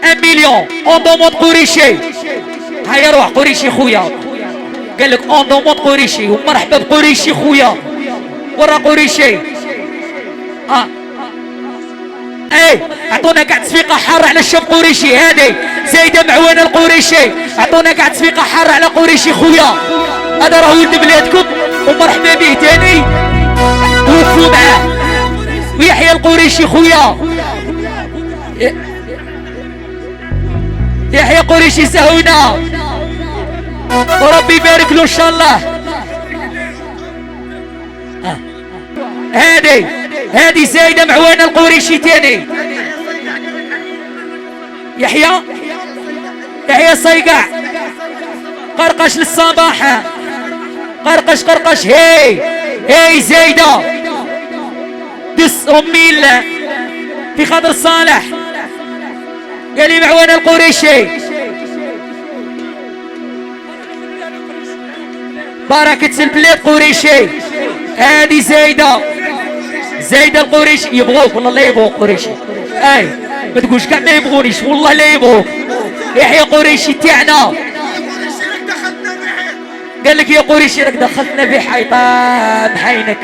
1 مليون اندوموت قريشي. هيا روح قريشي خويا، قال لك اندوموت قريشي ومرحبا بقريشي خويا. ورا قريشي اي اعطونا قاع تصفيقه حاره على الشاب قريشي. هذه زايده معوانه القريشي، اعطونا قاع تصفيقه حاره على قريشي خويا. هذا راه ولد بلادكم ومرحبا به تاني، وقفوا معاه. ويحيى القريشي خويا، يحيى قريشي سهونا وربي يبارك له ان شاء الله. هذه زايده معوانه القريشي تاني. يحيى صيقع قرقش للصباح، قرقش. هي زايده دس اميل في خضر صالح، قال لي معوانه القريشي. بركه البلاد قريشي. هذه زايده القريشي. يبغوك والله لا يبغوك قريشي. اي ما تقولش كاع ما يبغونيش، والله لا يبغوك. يحيى قريشي تاعنا قال لك يا قريشي راك دخلتنا في حيطان حينك.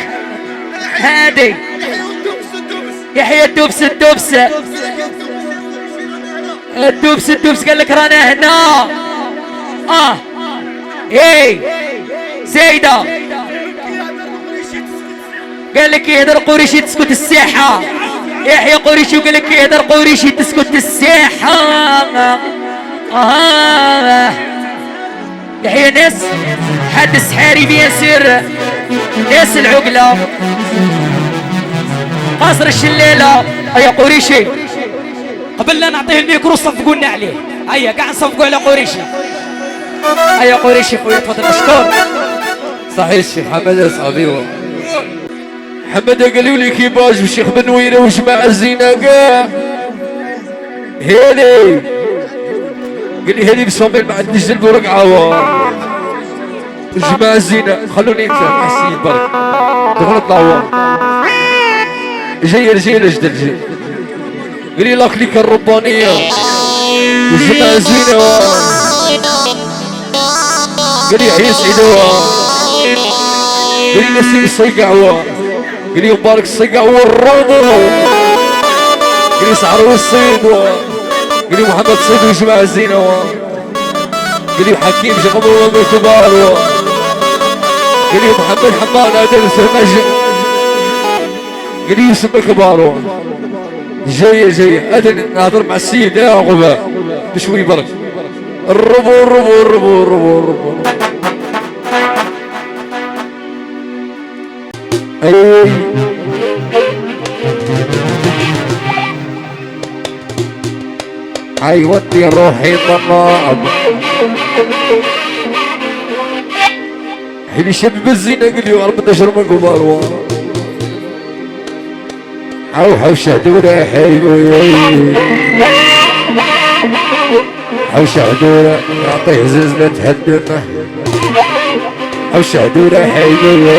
هادي يحيى الدبس قال لك رانا هنا. ايه زايده قال لك يهدر قريشي تسكت الساحه. يحيى قريشي وقال لك يهدر قريشي تسكت الساحه. يحيى ناس حدث حاري بيان سير، ناس العقله قصر الشلاله. هيا قريشي قبل لا نعطيه الميكرو صفقوا لنا عليه. هيا قاع نصفقوا على قريشي. هيا قريشي خويا تفضل مشكور. صحيح الشيخ حمد اصحابي. حمد قالوا لي كيفاش الشيخ بنويره وجماعه الزينه كاع. هذي قال لي هذه بصوميل ما عنديش جلب ورقعه. جماعه الزينه خلوني انت حسين برك دخل طلعوا جايه الجدل جاي. قال لي لاكليك الربانيه وجماعه الزينه. قال لي عيس عيدوا. قال لي نسيب الصيقع. قال لي مبارك الصيقع والرضو. قال لي سعر والصيد. قال لي محمد صيد وجماعة الزينة. قال لي حكيم شغبوا بالكبار. قال لي محمد حمان هذا يوسف نجم. قال لي يوسف الكبار. جاية هذا نهضر مع السيد يا غبا بشوي برك. الربو اي عيودي روحي طماط. حين شد بالزينة قال لي 14 من كبار. حوش هدورة حلوة، حوش هدورة يعطيه ززلة تهدمه. حوش هدورة حلوة،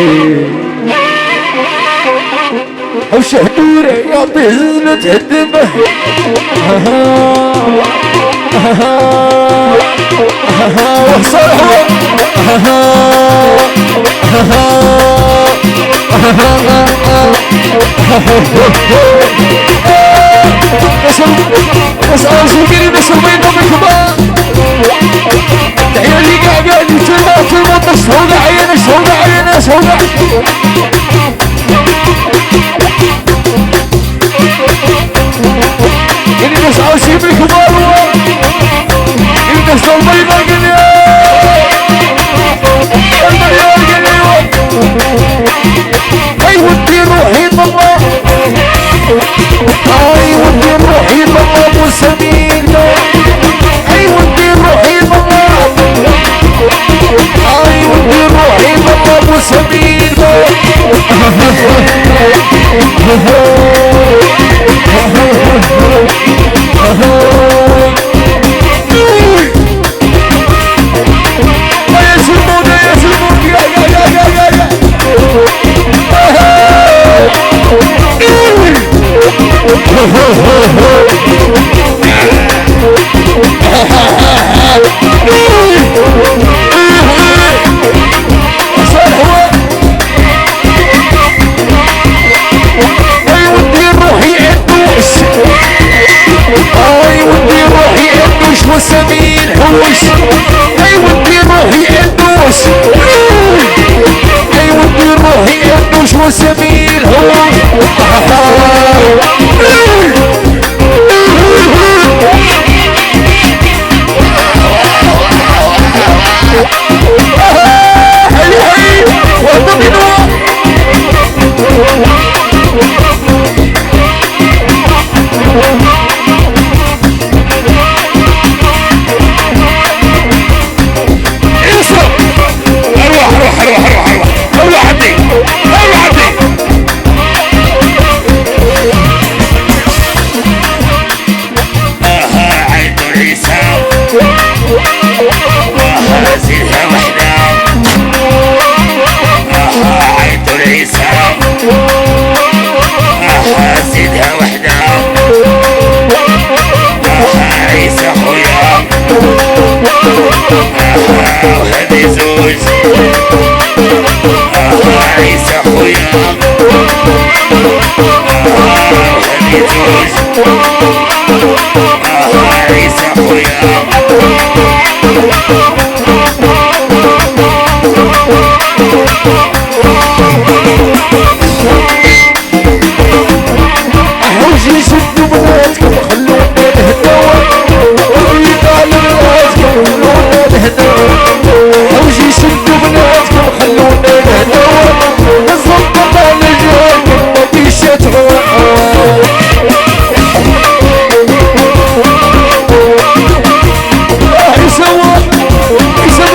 حوش هدورة يعطيه ززلة تهدمه. بس أعوذ كلمة سوينا بكبار. تحية اللي قاعد تلمع سودة عينة سودة. اللي بس أعوذ بكبار. اللي بس البيضة قليا أي ودي روحي طلع. أي ودي روحي طلع أبو سمين. أي ودي روحي طلع. أي ودي روحي طلع أبو سمين. عريس اخويا عريس اخويا حوجي شدوا بناتكم خلونا نهدوا ويطالوا راسكم خلونا نهدوا حوجي شدوا بناتكم خلونا نهدوا الزنطة اللي جاكم ما فيش يسوى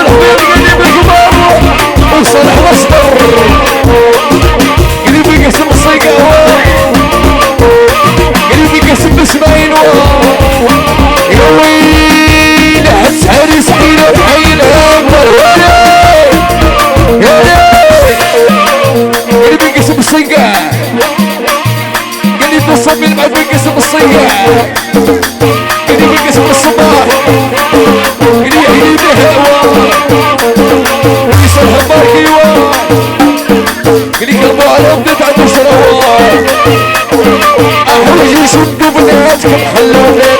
الحبيب قريب الكبار وصلح مصدر قريب يقسم الصيقة قريب يقسم بسماين يا ويل حس حارس حيلة بحيلة يا قريب يقسم الصيقة قريب الصميل ما يقسم الصيقة قريب يقسم الصباح قريب الهوا ويصلح باركيوا قريب قلبه على بدت عند الشروار احوجي شدوا بناتكم خلونا